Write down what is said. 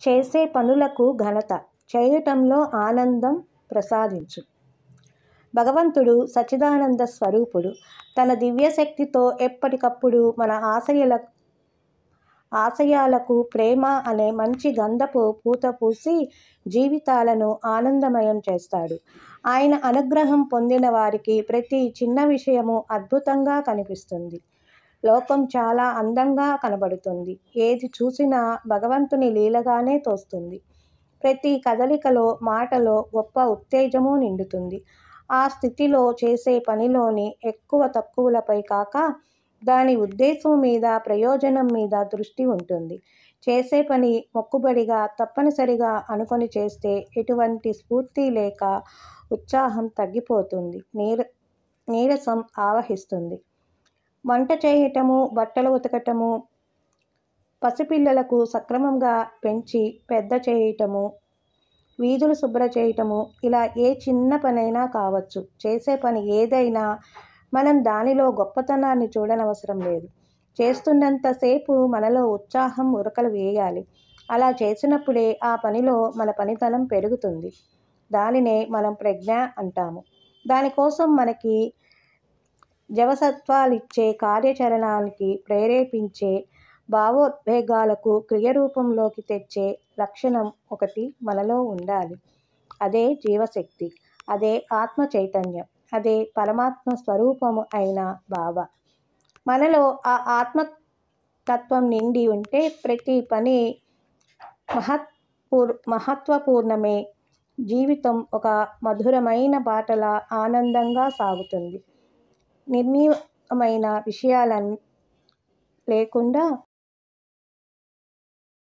చేసే పనులకు ఘనత, చేయటంలో ఆనందం ప్రసాదించు. భగవంతుడు సచ్చిదానంద స్వరూపుడు. తన దివ్యశక్తితో ఎప్పటికప్పుడు మన ఆశయాలకు ప్రేమ అనే మంచి గంధపు పూత పూసి జీవితాలను ఆనందమయం చేస్తాడు. ఆయన అనుగ్రహం పొందిన వారికి ప్రతి చిన్న విషయము అద్భుతంగా కనిపిస్తుంది. లోకం చాలా అందంగా కనబడుతుంది. ఏది చూసినా భగవంతుని లీలగానే తోస్తుంది. ప్రతి కదలికలో, మాటలో గొప్ప ఉత్తేజము నిండుతుంది. ఆ స్థితిలో చేసే పనిలోని ఎక్కువ తక్కువలపై కాక దాని ఉద్దేశం మీద, ప్రయోజనం మీద దృష్టి ఉంటుంది. చేసే పని మొక్కుబడిగా తప్పనిసరిగా అనుకొని చేస్తే ఎటువంటి స్ఫూర్తి లేక ఉత్సాహం తగ్గిపోతుంది, నీరసం ఆవహిస్తుంది. వంట చేయటము, బట్టలు ఉతకటము, పసిపిల్లలకు సక్రమంగా పెంచి పెద్ద చేయటము, వీధులు శుభ్ర చేయటము, ఇలా ఏ చిన్న పనైనా కావచ్చు. చేసే పని ఏదైనా మనం దానిలో గొప్పతనాన్ని చూడనవసరం లేదు. చేస్తున్నంతసేపు మనలో ఉత్సాహం ఉరకలు వేయాలి. అలా చేసినప్పుడే ఆ పనిలో మన పనితనం పెరుగుతుంది. దానినే మనం ప్రజ్ఞ అంటాము. దానికోసం మనకి జవసత్వాలిచ్చే, కార్యాచరణానికి ప్రేరేపించే, భావోద్వేగాలకు క్రియారూపంలోకి తెచ్చే లక్షణం ఒకటి మనలో ఉండాలి. అదే జీవశక్తి, అదే ఆత్మ చైతన్యం, అదే పరమాత్మ స్వరూపము అయిన బావ. మనలో ఆ ఆత్మతత్వం నిండి ఉంటే ప్రతి పని మహత్వపూర్ణమే. జీవితం ఒక మధురమైన బాటలా ఆనందంగా సాగుతుంది. నిర్ణీయమైన విషయాలు లేకుండా